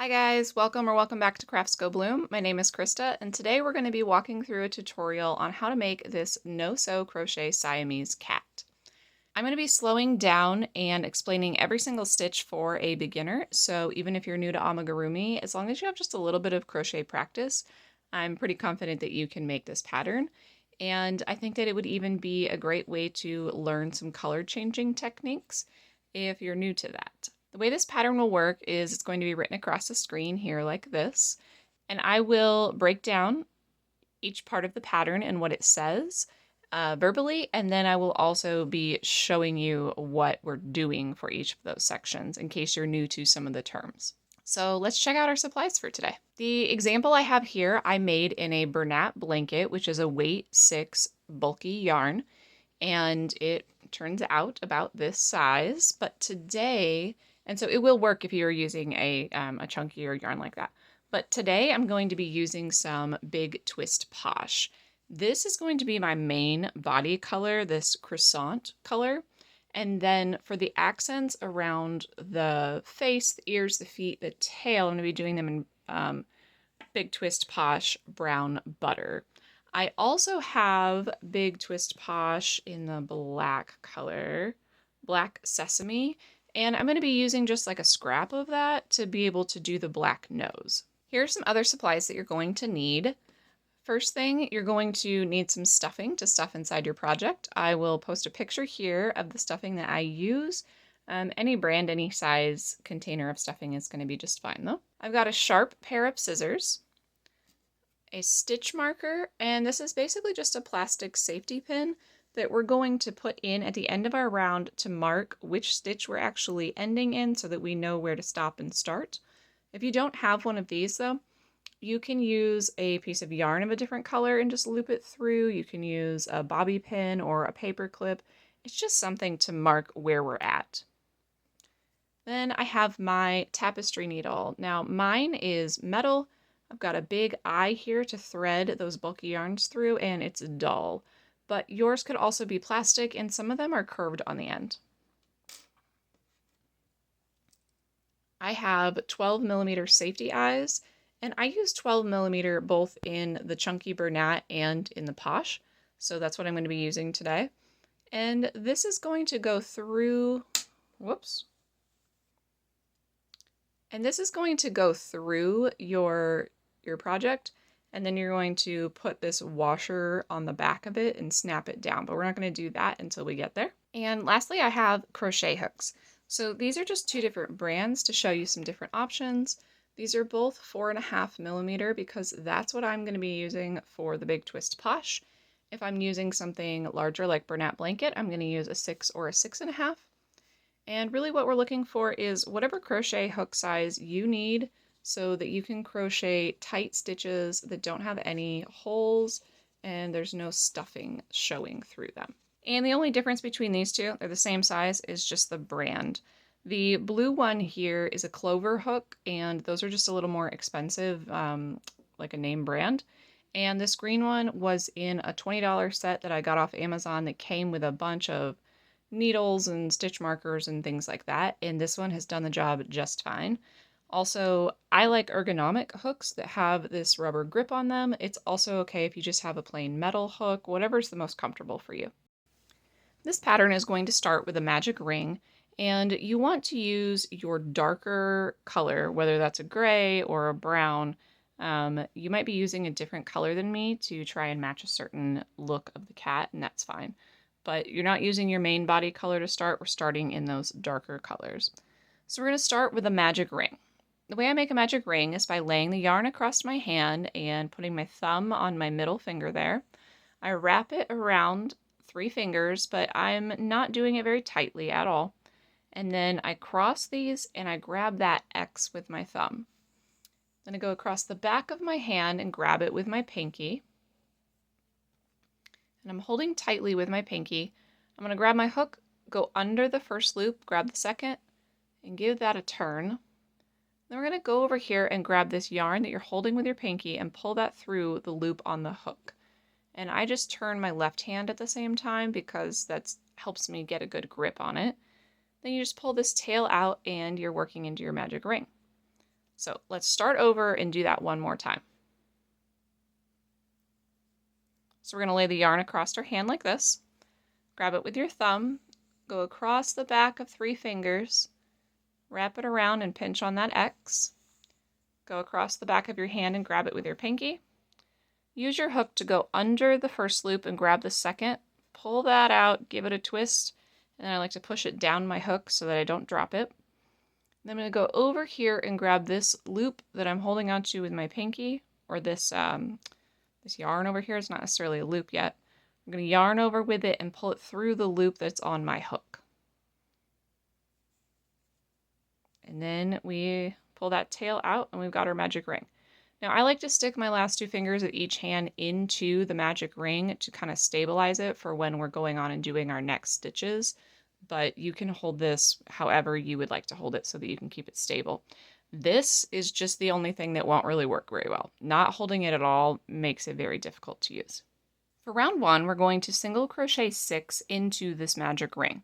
Hi guys, welcome back to Crafts Go Bloom. My name is Krista, and today we're going to be walking through a tutorial on how to make this no-sew crochet Siamese cat. I'm going to be slowing down and explaining every single stitch for a beginner, so even if you're new to amigurumi, as long as you have just a little bit of crochet practice, I'm pretty confident that you can make this pattern. And I think that it would even be a great way to learn some color changing techniques if you're new to that. The way this pattern will work is it's going to be written across the screen here like this, and I will break down each part of the pattern and what it says verbally, and then I will also be showing you what we're doing for each of those sections in case you're new to some of the terms. So let's check out our supplies for today. The example I have here I made in a Bernat blanket, which is a weight 6 bulky yarn, and it turns out about this size, but today, and so it will work if you're using a chunkier yarn like that. But today I'm going to be using some Big Twist Posh. This is going to be my main body color, this croissant color. And then for the accents around the face, the ears, the feet, the tail, I'm going to be doing them in Big Twist Posh Brown Butter. I also have Big Twist Posh in the black color, Black Sesame, and I'm going to be using just like a scrap of that to be able to do the black nose. Here are some other supplies that you're going to need. First thing, you're going to need some stuffing to stuff inside your project. I will post a picture here of the stuffing that I use. Any brand, any size container of stuffing is going to be just fine though. I've got a sharp pair of scissors, a stitch marker, and this is basically just a plastic safety pin that we're going to put in at the end of our round to mark which stitch we're actually ending in so that we know where to stop and start. If you don't have one of these though, you can use a piece of yarn of a different color and just loop it through. You can use a bobby pin or a paper clip. It's just something to mark where we're at. Then I have my tapestry needle. Now mine is metal. I've got a big eye here to thread those bulky yarns through, and it's dull. But yours could also be plastic, and some of them are curved on the end. I have 12mm safety eyes, and I use 12mm both in the chunky Bernat and in the Posh, so that's what I'm going to be using today. And this is going to go through, whoops. And this is going to go through your project, and then you're going to put this washer on the back of it and snap it down, but we're not going to do that until we get there. And lastly, I have crochet hooks. So these are just two different brands to show you some different options. These are both 4.5mm because that's what I'm going to be using for the Big Twist Posh. If I'm using something larger like Bernat Blanket, I'm going to use a 6 or a 6.5. And really what we're looking for is whatever crochet hook size you need so that you can crochet tight stitches that don't have any holes and there's no stuffing showing through them. And the only difference between these two, they're the same size, is just the brand. The blue one here is a clover hook, and those are just a little more expensive, like a name brand. And this green one was in a $20 set that I got off Amazon that came with a bunch of needles and stitch markers and things like that, and this one has done the job just fine. Also, I like ergonomic hooks that have this rubber grip on them. It's also okay if you just have a plain metal hook, whatever's the most comfortable for you. This pattern is going to start with a magic ring, and you want to use your darker color, whether that's a gray or a brown. You might be using a different color than me to try and match a certain look of the cat, and that's fine. But you're not using your main body color to start. We're starting in those darker colors. So we're going to start with a magic ring. The way I make a magic ring is by laying the yarn across my hand and putting my thumb on my middle finger there. I wrap it around 3 fingers, but I'm not doing it very tightly at all. And then I cross these and I grab that X with my thumb. Then I go across the back of my hand and grab it with my pinky. And I'm holding tightly with my pinky. I'm going to grab my hook, go under the first loop, grab the second, and give that a turn. Then we're going to go over here and grab this yarn that you're holding with your pinky and pull that through the loop on the hook. And I just turn my left hand at the same time because that helps me get a good grip on it. Then you just pull this tail out and you're working into your magic ring. So let's start over and do that one more time. So we're going to lay the yarn across our hand like this. Grab it with your thumb, go across the back of 3 fingers, wrap it around and pinch on that X. Go across the back of your hand and grab it with your pinky. Use your hook to go under the first loop and grab the second. Pull that out, give it a twist, and I like to push it down my hook so that I don't drop it. Then I'm going to go over here and grab this loop that I'm holding onto with my pinky, or this yarn over here. It's not necessarily a loop yet. I'm going to yarn over with it and pull it through the loop that's on my hook. And then we pull that tail out and we've got our magic ring. Now I like to stick my last 2 fingers of each hand into the magic ring to kind of stabilize it for when we're going on and doing our next stitches. But you can hold this however you would like to hold it so that you can keep it stable. This is just the only thing that won't really work very well. Not holding it at all makes it very difficult to use. For round 1, we're going to single crochet 6 into this magic ring.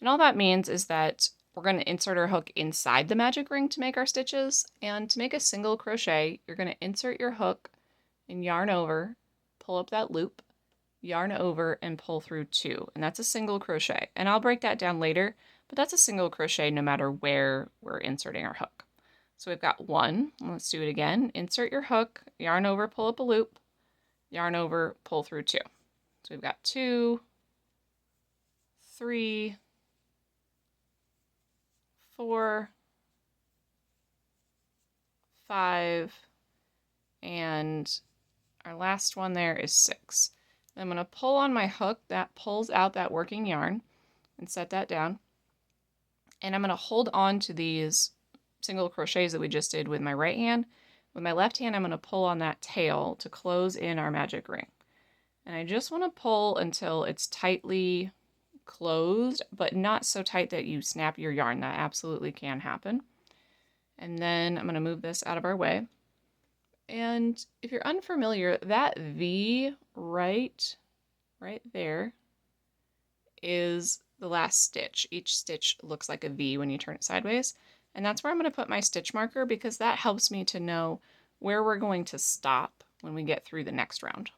And all that means is that we're going to insert our hook inside the magic ring to make our stitches. And to make a single crochet, you're going to insert your hook and yarn over, pull up that loop, yarn over and pull through 2. And that's a single crochet. And I'll break that down later, but that's a single crochet no matter where we're inserting our hook. So we've got 1. Let's do it again. Insert your hook, yarn over, pull up a loop, yarn over, pull through 2. So we've got 2, 3, 4, 5, and our last one there is 6. I'm going to pull on my hook that pulls out that working yarn and set that down. And I'm going to hold on to these single crochets that we just did with my right hand. With my left hand, I'm going to pull on that tail to close in our magic ring. And I just want to pull until it's tightly closed, but not so tight that you snap your yarn. That absolutely can happen. And then I'm going to move this out of our way. And if you're unfamiliar, that V right there is the last stitch. Each stitch looks like a V when you turn it sideways. And that's where I'm going to put my stitch marker because that helps me to know where we're going to stop when we get through the next round.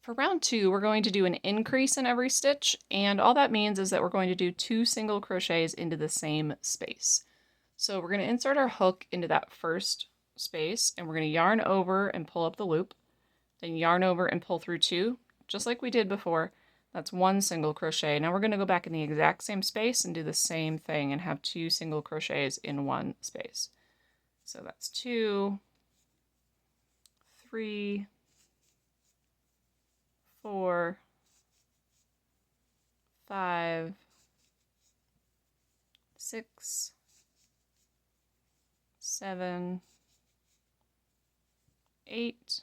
For round 2, we're going to do an increase in every stitch, and all that means is that we're going to do 2 single crochets into the same space. So we're going to insert our hook into that first space, and we're going to yarn over and pull up the loop, then yarn over and pull through 2, just like we did before. That's 1 single crochet. Now we're going to go back in the exact same space and do the same thing and have 2 single crochets in 1 space. So that's 2, 3, 4, 5, 6, 7, 8,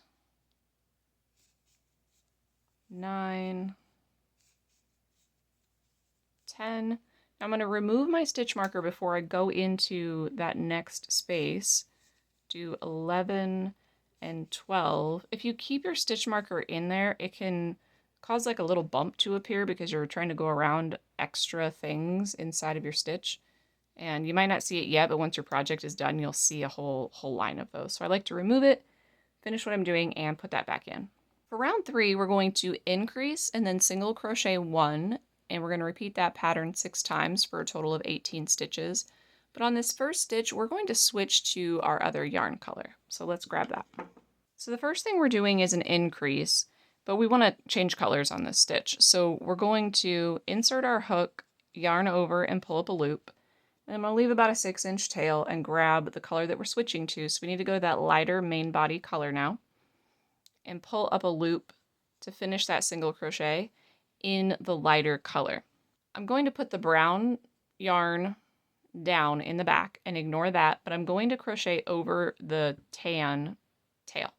9, 10. Now I'm going to remove my stitch marker before I go into that next space. Do 11 and 12. If you keep your stitch marker in there, it can cause like a little bump to appear because you're trying to go around extra things inside of your stitch. And you might not see it yet, but once your project is done, you'll see a whole line of those. So I like to remove it, finish what I'm doing, and put that back in. For round 3, we're going to increase and then single crochet 1, and we're going to repeat that pattern 6 times for a total of 18 stitches. But on this first stitch, we're going to switch to our other yarn color. So let's grab that. So the first thing we're doing is an increase, but we want to change colors on this stitch. So we're going to insert our hook, yarn over, and pull up a loop. And I'm going to leave about a 6-inch tail and grab the color that we're switching to. So we need to go to that lighter main body color now and pull up a loop to finish that single crochet in the lighter color. I'm going to put the brown yarn down in the back and ignore that, but I'm going to crochet over the tan tail.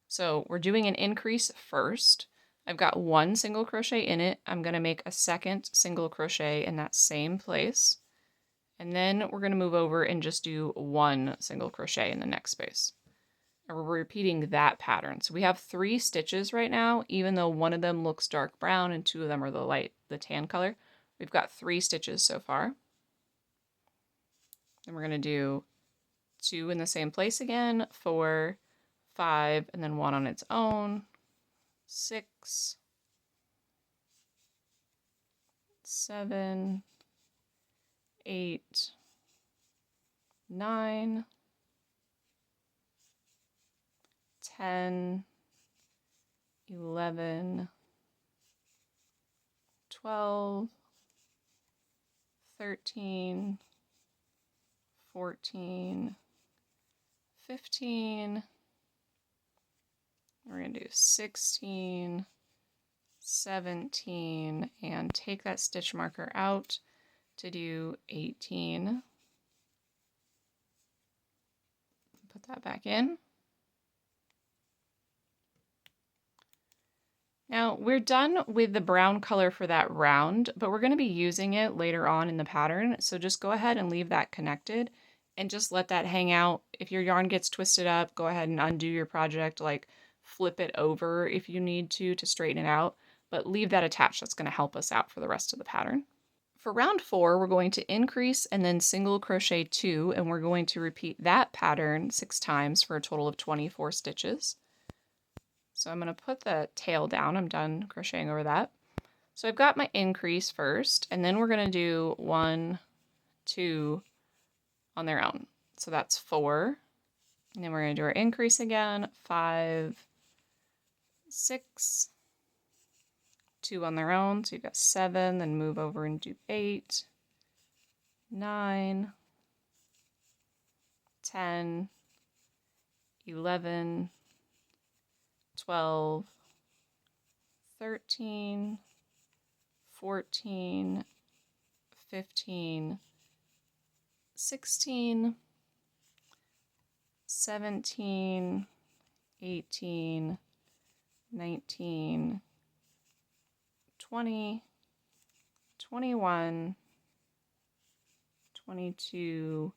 So we're doing an increase first. I've got 1 single crochet in it. I'm going to make a 2nd single crochet in that same place. And then we're going to move over and just do 1 single crochet in the next space. And we're repeating that pattern. So we have 3 stitches right now, even though one of them looks dark brown and 2 of them are the tan color. We've got 3 stitches so far. Then we're going to do 2 in the same place again, 4, 5, and then 1 on its own, 6, 7, 8, 9, 10, 11, 12, 13, 14, 15, we're going to do 16, 17, and take that stitch marker out to do 18. Put that back in. Now we're done with the brown color for that round, but we're going to be using it later on in the pattern. So just go ahead and leave that connected and just let that hang out. If your yarn gets twisted up, go ahead and undo your project, like flip it over if you need to straighten it out, but leave that attached. That's going to help us out for the rest of the pattern. For round 4, we're going to increase and then single crochet 2, and we're going to repeat that pattern 6 times for a total of 24 stitches. So I'm going to put the tail down. I'm done crocheting over that. So I've got my increase first, and then we're going to do 1, 2 on their own. So that's 4. And then we're going to do our increase again, 5, 6, 2 on their own. So you've got 7, then move over and do 8, 9, 10, 11, 12, 13, 14, 15, 16, 17, 18, 19, 20, 21, 22,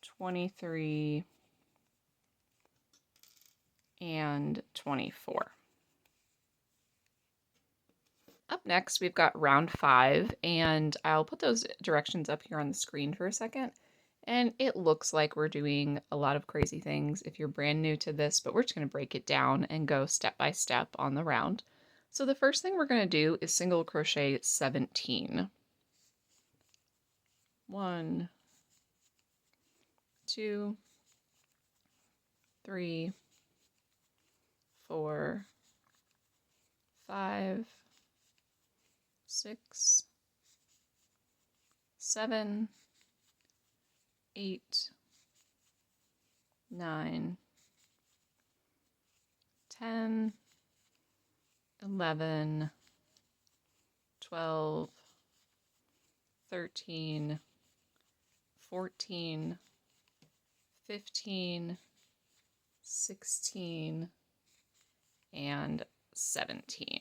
23, and 24. Up next, we've got round 5, and I'll put those directions up here on the screen for a second. And it looks like we're doing a lot of crazy things if you're brand new to this, but we're just going to break it down and go step by step on the round. So the first thing we're going to do is single crochet 17. 1, 2, 3, 4, 5, 6, 7, 8, 9, 10, 11, 12, 13, 14, 15, 16, and 17.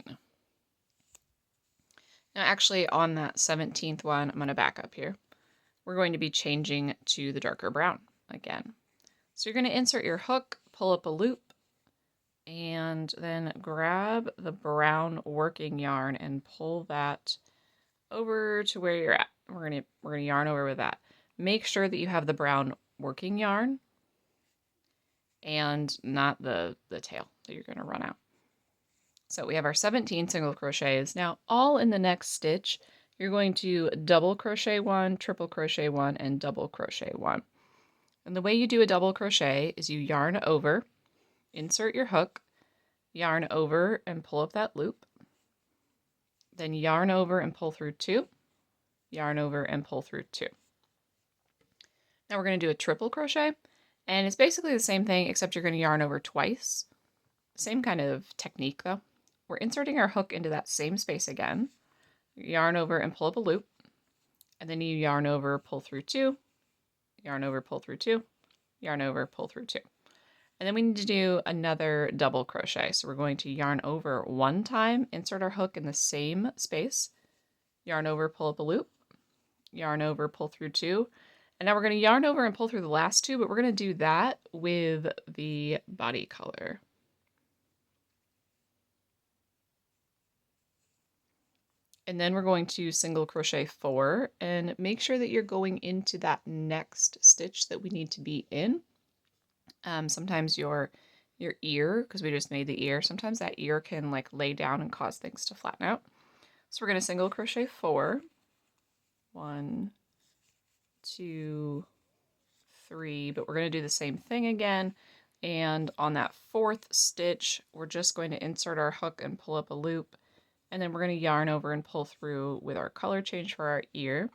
Now actually on that 17th one, I'm going to back up here. We're going to be changing to the darker brown again. So you're going to insert your hook, pull up a loop, and then grab the brown working yarn and pull that over to where you're at. We're going to yarn over with that. Make sure that you have the brown working yarn and not the tail that you're going to run out. So we have our 17 single crochets. Now all in the next stitch, you're going to double crochet 1, triple crochet 1, and double crochet 1. And the way you do a double crochet is you yarn over, insert your hook, yarn over and pull up that loop, then yarn over and pull through 2, yarn over and pull through 2. Now we're going to do a triple crochet, and it's basically the same thing except you're going to yarn over twice. Same kind of technique though. We're inserting our hook into that same space again, yarn over and pull up a loop, and then you yarn over, pull through 2, yarn over, pull through 2, yarn over, pull through 2. And then we need to do another double crochet. So we're going to yarn over 1 time, insert our hook in the same space, yarn over, pull up a loop, yarn over, pull through 2. And now we're going to yarn over and pull through the last 2, but we're going to do that with the body color. And then we're going to single crochet 4 and make sure that you're going into that next stitch that we need to be in. Sometimes your ear, because we just made the ear, sometimes that ear can like lay down and cause things to flatten out. So we're going to single crochet 4. 1, 2, 3, but we're going to do the same thing again. And on that 4th stitch, we're just going to insert our hook and pull up a loop. And then we're going to yarn over and pull through with our color change for our ear.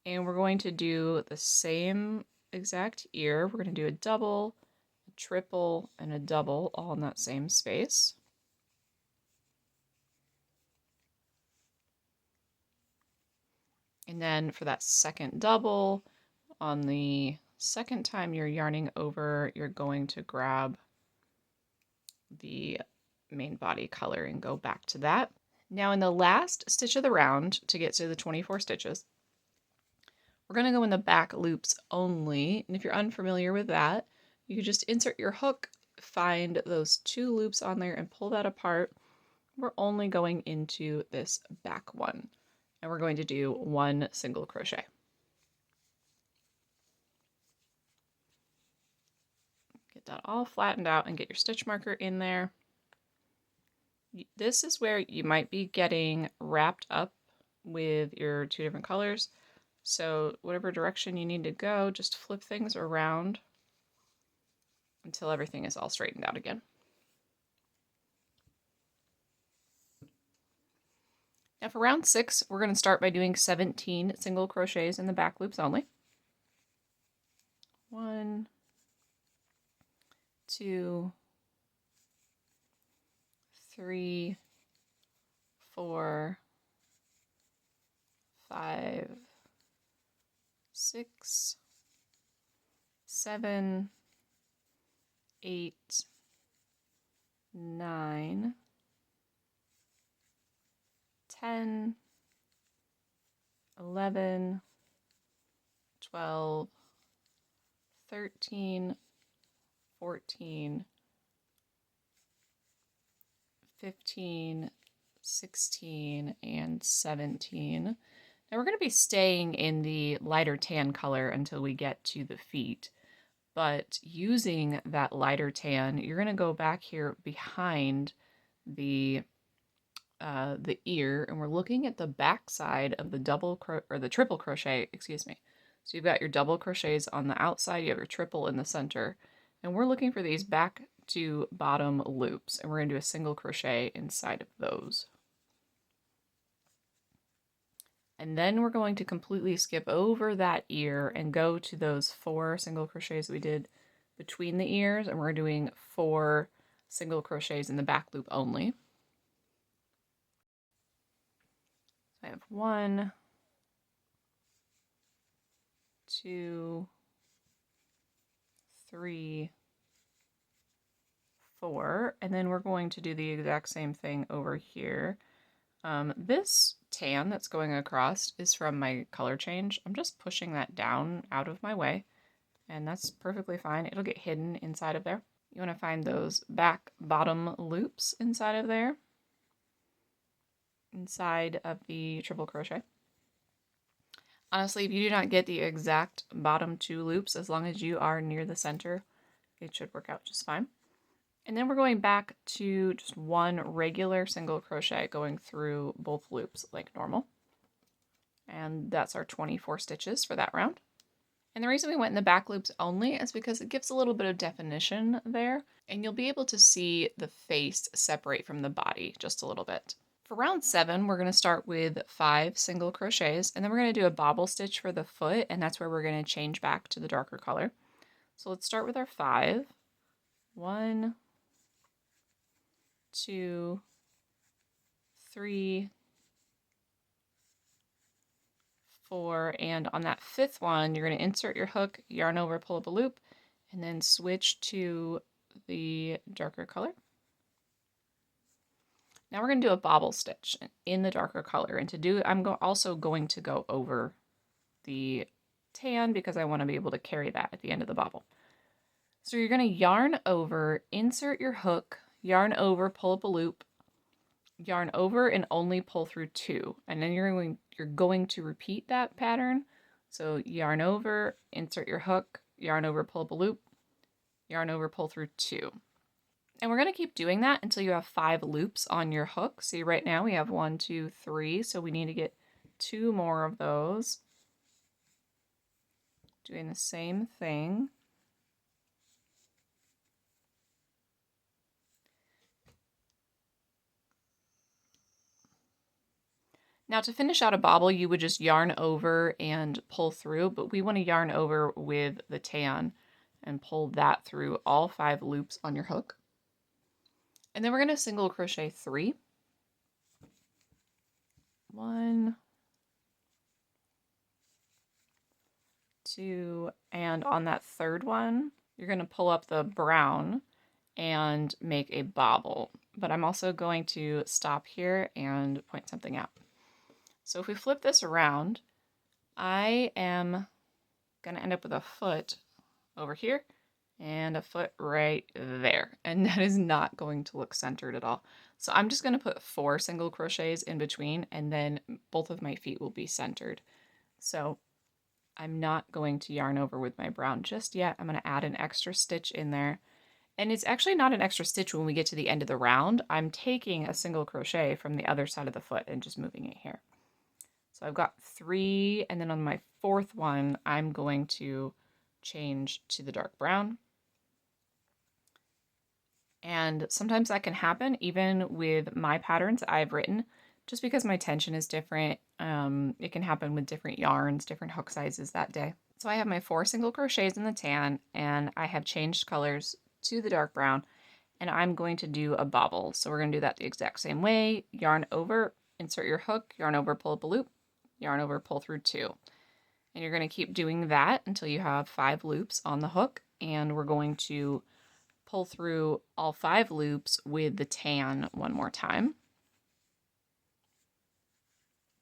And we're going to do the same exact ear. We're going to do a double, a triple, and a double all in that same space. And then for that second double, on the second time you're yarning over, you're going to grab the main body color and go back to that. Now in the last stitch of the round, to get to the 24 stitches, we're going to go in the back loops only. And if you're unfamiliar with that, you can just insert your hook, find those 2 loops on there and pull that apart. We're only going into this back one, and we're going to do 1 single crochet. Get that all flattened out and get your stitch marker in there. This is where you might be getting wrapped up with your 2 different colors. So whatever direction you need to go, just flip things around until everything is all straightened out again. Now for round 6, we're going to start by doing 17 single crochets in the back loops only. 1, 2, 3, 4, 5, 6, 7, 8, 9, 10, 11, 12, 13, 14, 15, 16, and 17. Now we're going to be staying in the lighter tan color until we get to the feet, but using that lighter tan, you're going to go back here behind the ear, and we're looking at the back side of the the triple crochet, excuse me. So you've got your double crochets on the outside, you have your triple in the center, and we're looking for these back to bottom loops, and we're going to do a single crochet inside of those. And then we're going to completely skip over that ear and go to those 4 single crochets we did between the ears, and we're doing 4 single crochets in the back loop only. I have 1, 2, 3, 4, and then we're going to do the exact same thing over here. This tan that's going across is from my color change. I'm just pushing that down out of my way, and that's perfectly fine. It'll get hidden inside of there. You want to find those back bottom loops inside of there, inside of the triple crochet. Honestly, if you do not get the exact bottom 2 loops, as long as you are near the center, it should work out just fine. And then we're going back to just 1 regular single crochet going through both loops like normal. And that's our 24 stitches for that round. And the reason we went in the back loops only is because it gives a little bit of definition there, and you'll be able to see the face separate from the body just a little bit. For round 7, we're going to start with 5 single crochets, and then we're going to do a bobble stitch for the foot, and that's where we're going to change back to the darker color. So let's start with our 5. 1, 2, 3, 4, and on that 5th one, you're going to insert your hook, yarn over, pull up a loop, and then switch to the darker color. Now we're going to do a bobble stitch in the darker color, and to do it, I'm also going to go over the tan because I want to be able to carry that at the end of the bobble. So you're going to yarn over, insert your hook, yarn over, pull up a loop, yarn over and only pull through 2. And then you're going to repeat that pattern. So yarn over, insert your hook, yarn over, pull up a loop, yarn over, pull through 2. And we're going to keep doing that until you have 5 loops on your hook. See, right now we have 1, 2, 3, so we need to get 2 more of those. Doing the same thing. Now to finish out a bobble, you would just yarn over and pull through, but we want to yarn over with the tan and pull that through all 5 loops on your hook. And then we're going to single crochet 3. 1, 2, and on that third one, you're going to pull up the brown and make a bobble. But I'm also going to stop here and point something out. So if we flip this around, I am going to end up with a foot over here and a foot right there. And that is not going to look centered at all. So I'm just going to put 4 single crochets in between, and then both of my feet will be centered. So I'm not going to yarn over with my brown just yet. I'm going to add an extra stitch in there. And it's actually not an extra stitch when we get to the end of the round. I'm taking a single crochet from the other side of the foot and just moving it here. So I've got 3, and then on my 4th one, I'm going to change to the dark brown. And sometimes that can happen even with my patterns I've written, just because my tension is different. It can happen with different yarns, different hook sizes that day. So I have my 4 single crochets in the tan, and I have changed colors to the dark brown, and I'm going to do a bobble. So we're going to do that the exact same way. Yarn over, insert your hook, yarn over, pull up a loop, yarn over, pull through 2. And you're going to keep doing that until you have 5 loops on the hook, and we're going to pull through all 5 loops with the tan one more time.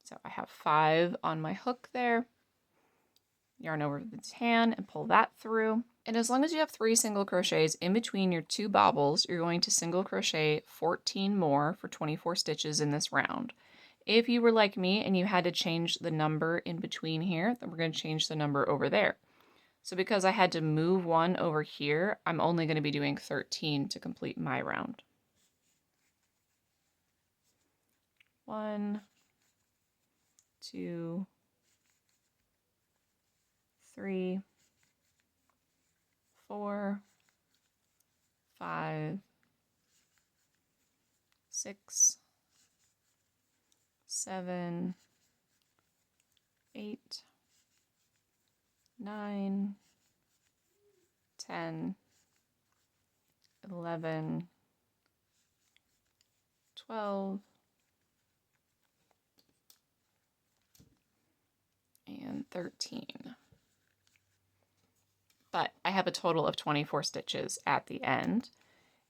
So I have 5 on my hook there. Yarn over the tan and pull that through. And as long as you have 3 single crochets in between your 2 bobbles, you're going to single crochet 14 more for 24 stitches in this round. If you were like me and you had to change the number in between here, then we're going to change the number over there. So because I had to move 1 over here, I'm only going to be doing 13 to complete my round. 1, 2, 3, 4, 5, 6, 7, 8, 9, 10, 11, 12, and 13. But I have a total of 24 stitches at the end.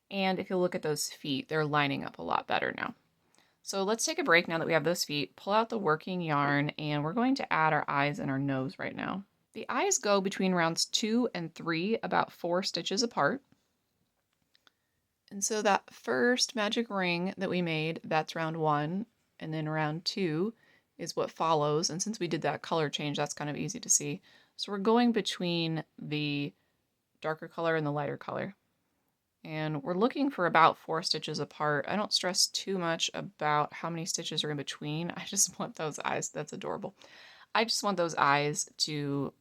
And if you look at those feet, they're lining up a lot better now. So let's take a break now that we have those feet, pull out the working yarn, and we're going to add our eyes and our nose right now. The eyes go between rounds 2 and 3, about 4 stitches apart. And so that first magic ring that we made, that's round 1, and then round 2 is what follows. And since we did that color change, that's kind of easy to see. So we're going between the darker color and the lighter color. And we're looking for about 4 stitches apart. I don't stress too much about how many stitches are in between. I just want those eyes. That's adorable. I just want those eyes to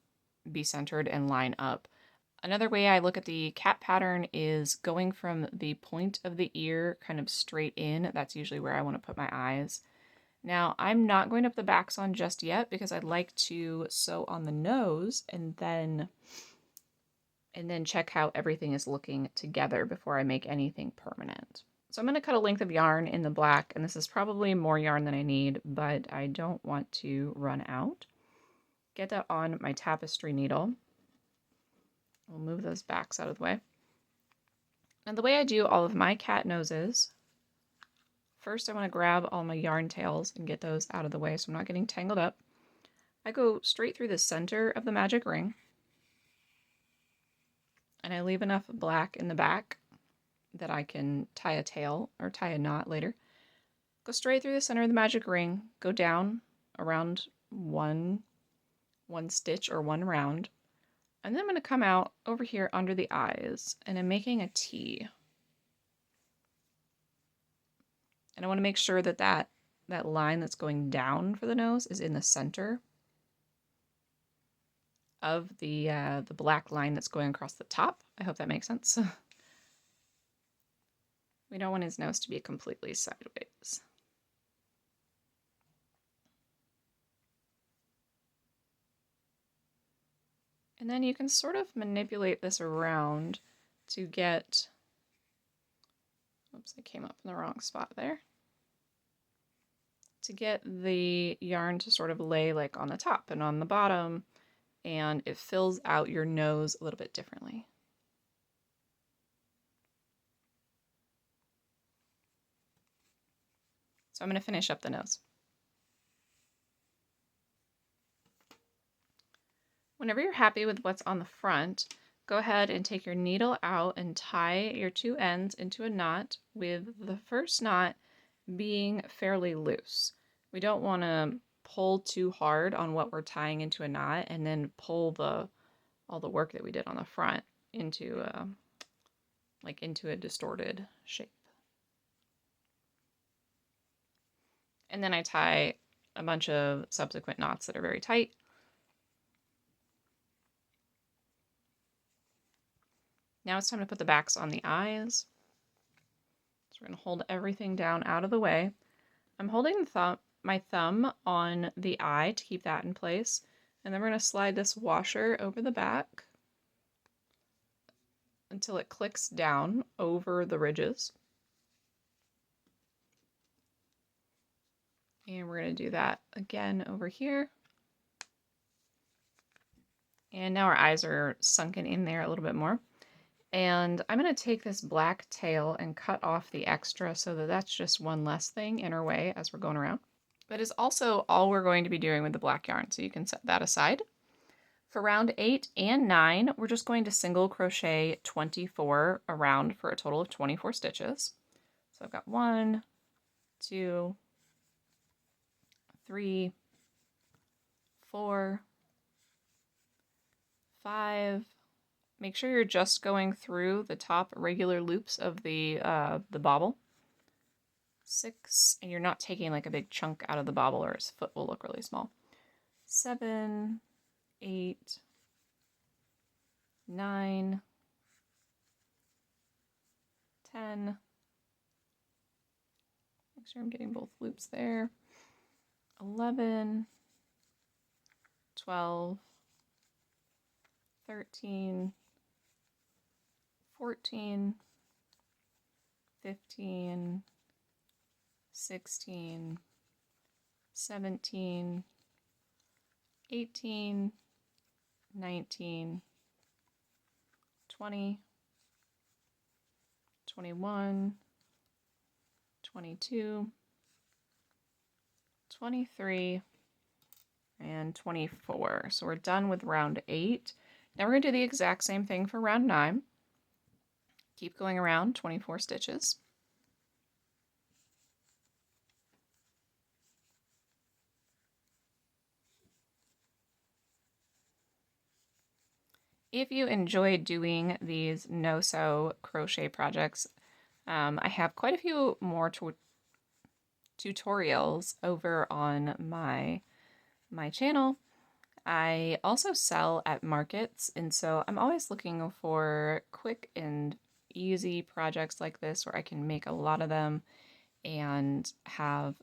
be centered and line up. Another way I look at the cat pattern is going from the point of the ear kind of straight in. That's usually where I want to put my eyes. Now, I'm not going to put the backs on just yet because I'd like to sew on the nose and then check how everything is looking together before I make anything permanent. So I'm going to cut a length of yarn in the black, and this is probably more yarn than I need, but I don't want to run out. Get that on my tapestry needle. We'll move those backs out of the way. And the way I do all of my cat noses, first I want to grab all my yarn tails and get those out of the way so I'm not getting tangled up. I go straight through the center of the magic ring, and I leave enough black in the back that I can tie a tail or tie a knot later. Go straight through the center of the magic ring, go down around one stitch or one round, and then I'm going to come out over here under the eyes, and I'm making a T. And I want to make sure that that line that's going down for the nose is in the center of the black line that's going across the top. I hope that makes sense. We don't want his nose to be completely sideways. And then you can sort of manipulate this around to get, oops, I came up in the wrong spot there, to get the yarn to sort of lay like on the top and on the bottom, and it fills out your nose a little bit differently. So I'm going to finish up the nose. Whenever you're happy with what's on the front, go ahead and take your needle out and tie your two ends into a knot, with the first knot being fairly loose. We don't want to pull too hard on what we're tying into a knot and then pull all the work that we did on the front into a distorted shape. And then I tie a bunch of subsequent knots that are very tight. Now it's time to put the backs on the eyes. So we're going to hold everything down out of the way. I'm holding my thumb on the eye to keep that in place. And then we're going to slide this washer over the back until it clicks down over the ridges. And we're going to do that again over here. And now our eyes are sunken in there a little bit more. And I'm going to take this black tail and cut off the extra so that that's just one less thing in our way as we're going around. That is also all we're going to be doing with the black yarn, so you can set that aside. For round 8 and 9, we're just going to single crochet 24 around for a total of 24 stitches. So I've got 1, 2, 3, 4, 5. Make sure you're just going through the top regular loops of the bobble. 6, and you're not taking like a big chunk out of the bobble or his foot will look really small. 7, 8, 9, 10. Make sure I'm getting both loops there. 11, 12, 13, 14, 15, 16, 17, 18, 19, 20, 21, 22, 23, and 24. So we're done with round 8. Now we're going to do the exact same thing for round 9. Keep going around 24 stitches. If you enjoy doing these no-sew crochet projects, I have quite a few more tutorials over on my channel. I also sell at markets, and so I'm always looking for quick and easy projects like this where I can make a lot of them and have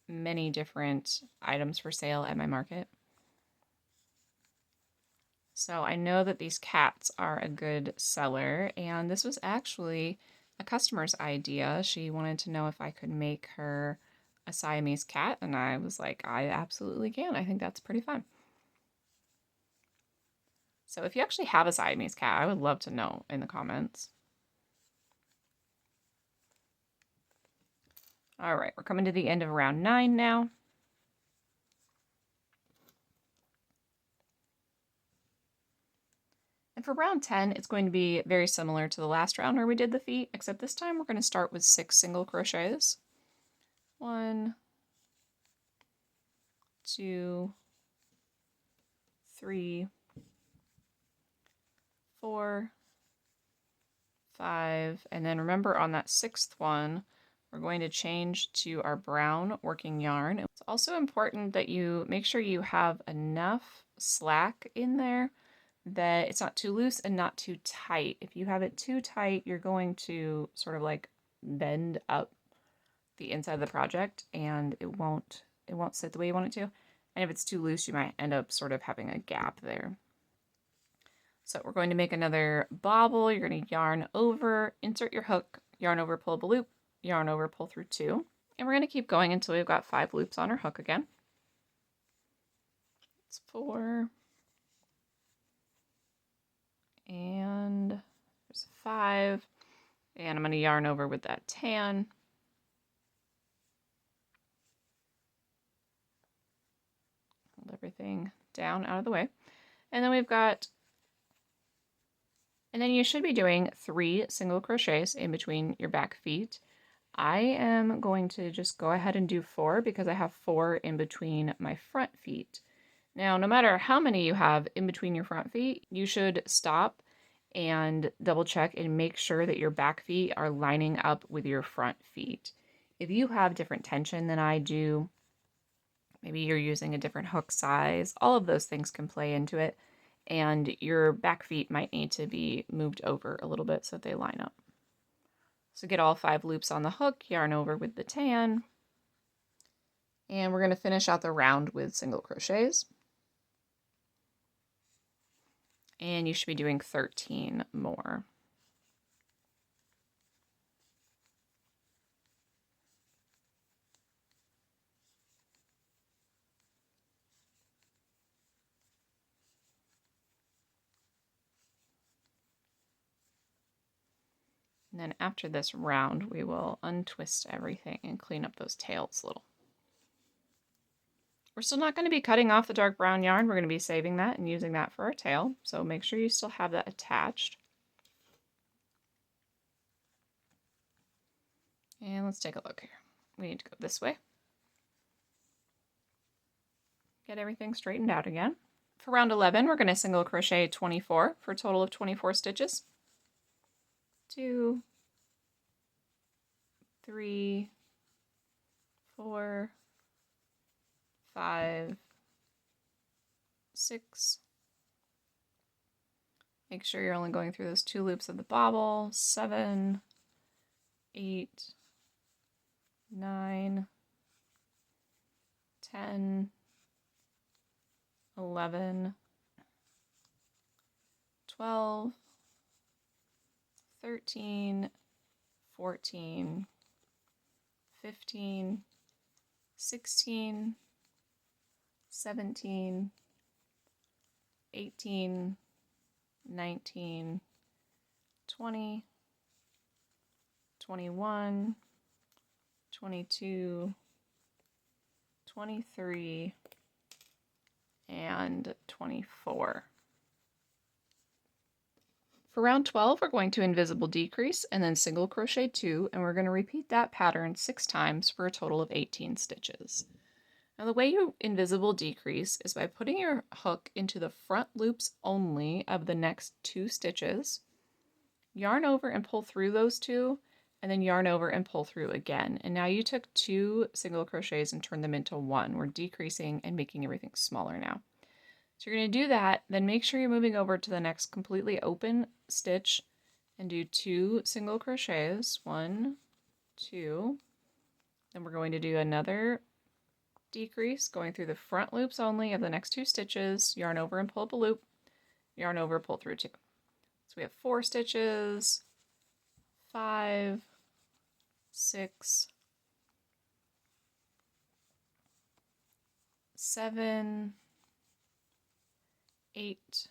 many different items for sale at my market. So I know that these cats are a good seller, and this was actually a customer's idea. She wanted to know if I could make her a Siamese cat, and I was like, I absolutely can. I think that's pretty fun. So if you actually have a Siamese cat, I would love to know in the comments. All right, we're coming to the end of round 9 now. And for round 10, it's going to be very similar to the last round where we did the feet, except this time we're going to start with 6 single crochets. 1, 2, 3, 4, 5, and then remember on that 6th one, we're going to change to our brown working yarn. It's also important that you make sure you have enough slack in there that it's not too loose and not too tight. If you have it too tight, you're going to sort of like bend up the inside of the project and it won't sit the way you want it to. And if it's too loose, you might end up sort of having a gap there. So we're going to make another bobble. You're going to yarn over, insert your hook, yarn over, pull up a loop, yarn over, pull through 2. And we're going to keep going until we've got 5 loops on our hook again. It's 4. And there's 5. And I'm going to yarn over with that tan. Hold everything down out of the way. And then and then you should be doing 3 single crochets in between your back feet. I am going to just go ahead and do 4 because I have 4 in between my front feet. Now, no matter how many you have in between your front feet, you should stop and double check and make sure that your back feet are lining up with your front feet. If you have different tension than I do, maybe you're using a different hook size, all of those things can play into it. And your back feet might need to be moved over a little bit so that they line up. So get all 5 loops on the hook, yarn over with the tan, and we're going to finish out the round with single crochets. And you should be doing 13 more. And then after this round, we will untwist everything and clean up those tails a little. We're still not going to be cutting off the dark brown yarn. We're going to be saving that and using that for our tail. So make sure you still have that attached. And let's take a look here. We need to go this way. Get everything straightened out again. For round 11, we're going to single crochet 24 for a total of 24 stitches. 2, 3, 4, 5, 6. Make sure you're only going through those 2 loops of the bobble. 7, 8, 9, 10, 11, 12, 13, 14, 15, 16, 17, 18, 19, 20, 21, 22, 23, and 24. For round 12, we're going to invisible decrease and then single crochet 2, and we're going to repeat that pattern 6 times for a total of 18 stitches. Now the way you invisible decrease is by putting your hook into the front loops only of the next 2 stitches, yarn over and pull through those 2, and then yarn over and pull through again. And now you took 2 single crochets and turned them into 1. We're decreasing and making everything smaller now. So you're going to do that, then make sure you're moving over to the next completely open stitch and do 2 single crochets, 1, 2, then we're going to do another decrease going through the front loops only of the next 2 stitches, yarn over and pull up a loop, yarn over, pull through 2. So we have 4 stitches, 5, 6, 7, 8,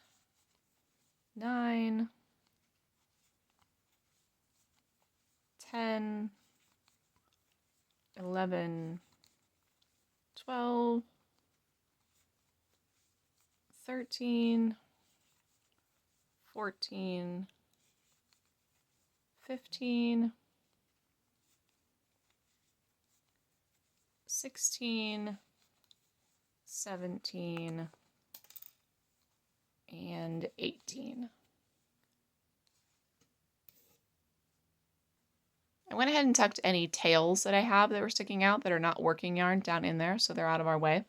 9, 10, 11, 12, 13, 14, 15, 16, 17, and 18. I went ahead and tucked any tails that I have that were sticking out that are not working yarn down in there, so they're out of our way.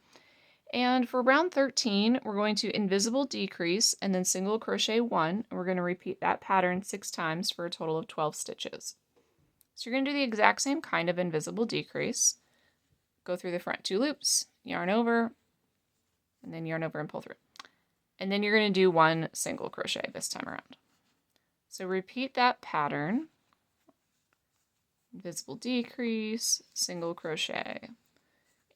And for round 13, we're going to invisible decrease and then single crochet 1. And we're going to repeat that pattern 6 times for a total of 12 stitches. So you're going to do the exact same kind of invisible decrease. Go through the front 2 loops, yarn over, and then yarn over and pull through. And then you're going to do 1 single crochet this time around. So repeat that pattern. Invisible decrease, single crochet.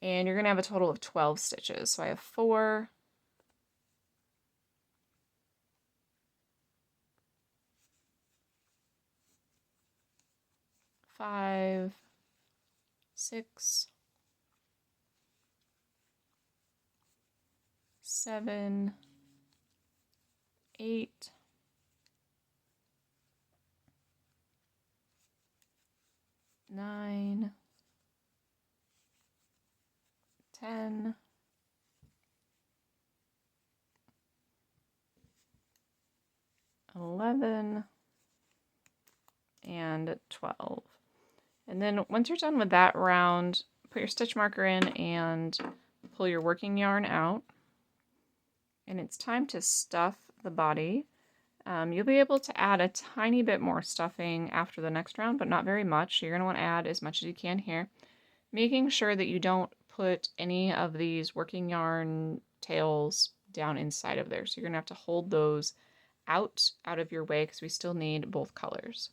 And you're going to have a total of 12 stitches. So I have 4, 5, 6, 7, 8, 9, 10, 11, and 12. And then once you're done with that round, put your stitch marker in and pull your working yarn out. And it's time to stuff the body. You'll be able to add a tiny bit more stuffing after the next round, but not very much. You're going to want to add as much as you can here, making sure that you don't put any of these working yarn tails down inside of there. So you're going to have to hold those out of your way because we still need both colors.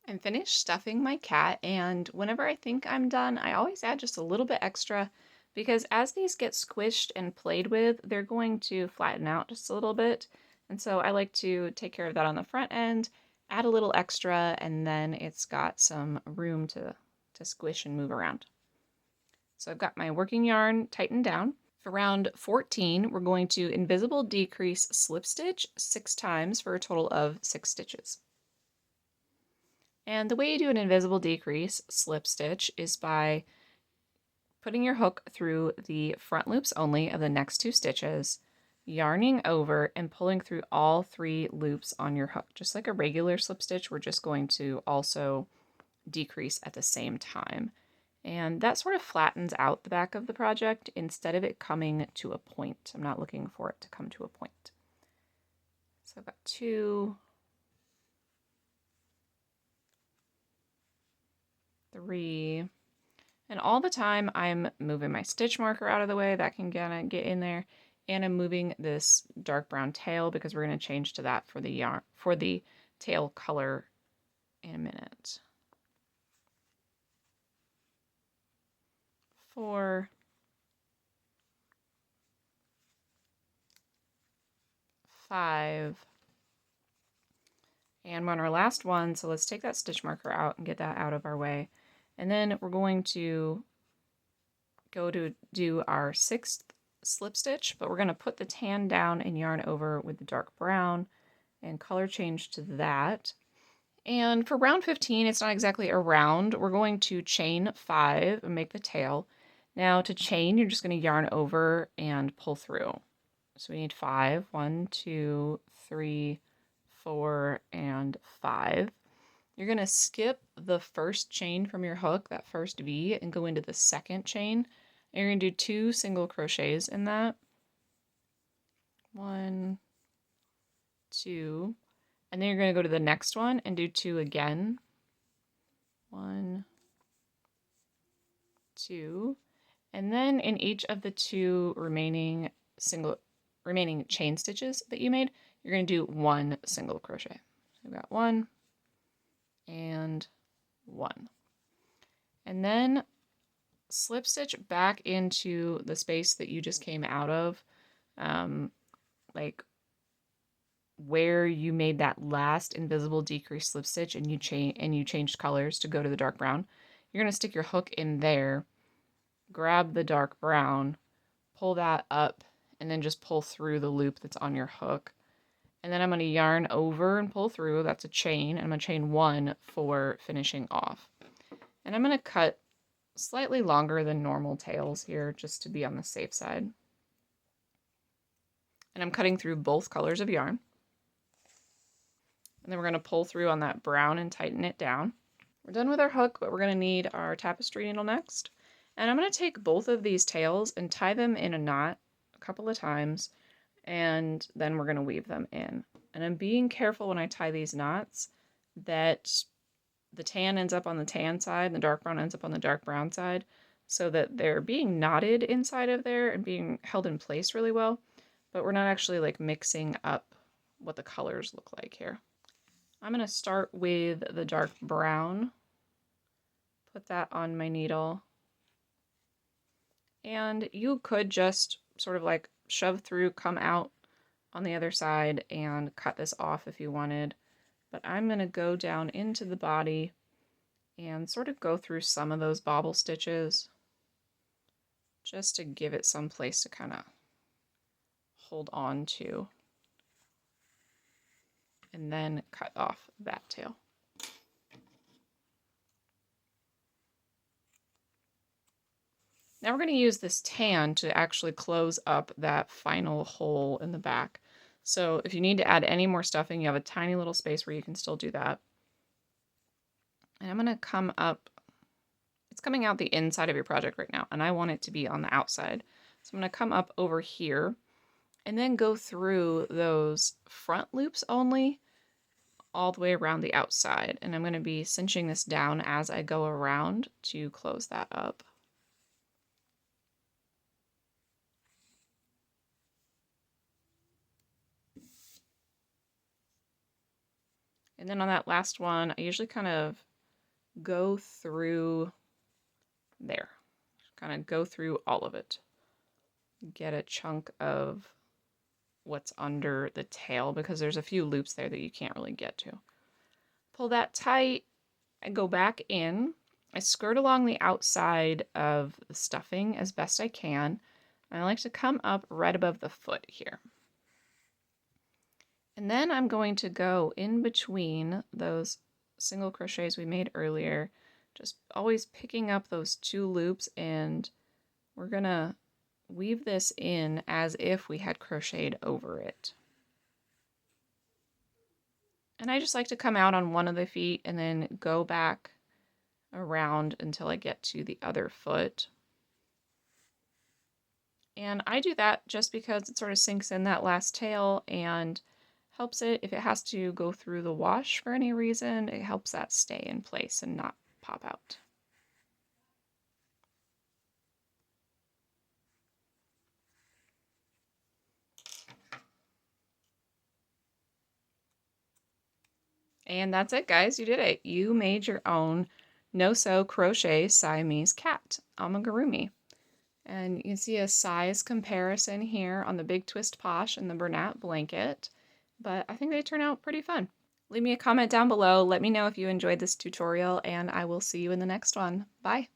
I'm finished stuffing my cat, and whenever I think I'm done, I always add just a little bit extra because as these get squished and played with, they're going to flatten out just a little bit. And so I like to take care of that on the front end, add a little extra, and then it's got some room to squish and move around. So I've got my working yarn tightened down. For round 14, we're going to invisible decrease slip stitch 6 times for a total of 6 stitches. And the way you do an invisible decrease slip stitch is by putting your hook through the front loops only of the next 2 stitches, yarning over and pulling through all 3 loops on your hook. Just like a regular slip stitch, we're just going to also decrease at the same time. And that sort of flattens out the back of the project instead of it coming to a point. I'm not looking for it to come to a point. So I've got 2, 3, and all the time I'm moving my stitch marker out of the way that can get in there, and I'm moving this dark brown tail because we're going to change to that for the yarn for the tail color in a minute. 4, 5, and we're on our last one, so let's take that stitch marker out and get that out of our way. And then we're going to go to do our 6th slip stitch, but we're going to put the tan down and yarn over with the dark brown and color change to that. And for round 15, it's not exactly a round. We're going to chain 5 and make the tail. Now to chain, you're just going to yarn over and pull through. So we need 5, 1, 2, 3, 4, and 5. You're going to skip the first chain from your hook, that first V, and go into the second chain. And you're going to do 2 single crochets in that. 1, 2, and then you're going to go to the next one and do 2 again. 1, 2, and then in each of the 2 remaining chain stitches that you made, you're going to do 1 single crochet. So we've got 1 and 1. And then slip stitch back into the space that you just came out of, like where you made that last invisible decrease slip stitch and you changed colors to go to the dark brown. You're going to stick your hook in there, grab the dark brown, pull that up, and then just pull through the loop that's on your hook. And then I'm going to yarn over and pull through. That's a chain. And I'm going to chain 1 for finishing off. And I'm going to cut slightly longer than normal tails here just to be on the safe side. And I'm cutting through both colors of yarn. And then we're going to pull through on that brown and tighten it down. We're done with our hook, but we're going to need our tapestry needle next. And I'm going to take both of these tails and tie them in a knot a couple of times, and then we're going to weave them in. And I'm being careful when I tie these knots that the tan ends up on the tan side and the dark brown ends up on the dark brown side, so that they're being knotted inside of there and being held in place really well, but we're not actually like mixing up what the colors look like here. I'm going to start with the dark brown, put that on my needle, and you could just sort of like shove through, come out on the other side and cut this off if you wanted, but I'm going to go down into the body and sort of go through some of those bobble stitches just to give it some place to kind of hold on to, and then cut off that tail. Now we're going to use this tan to actually close up that final hole in the back. So if you need to add any more stuffing, you have a tiny little space where you can still do that. And I'm going to come up, it's coming out the inside of your project right now, and I want it to be on the outside. So I'm going to come up over here and then go through those front loops only all the way around the outside. And I'm going to be cinching this down as I go around to close that up. And then on that last one, I usually kind of go through there. Kind of go through all of it. Get a chunk of what's under the tail, because there's a few loops there that you can't really get to. Pull that tight. I go back in. I skirt along the outside of the stuffing as best I can. I like to come up right above the foot here. And then I'm going to go in between those single crochets we made earlier, just always picking up those 2 loops, and we're gonna weave this in as if we had crocheted over it. And I just like to come out on one of the feet and then go back around until I get to the other foot. And I do that just because it sort of sinks in that last tail and helps it, if it has to go through the wash for any reason, it helps that stay in place and not pop out. And that's it, guys. You did it. You made your own no-sew crochet Siamese cat amigurumi. And you can see a size comparison here on the Big Twist Posh and the Bernat blanket. But I think they turn out pretty fun. Leave me a comment down below. Let me know if you enjoyed this tutorial, and I will see you in the next one. Bye!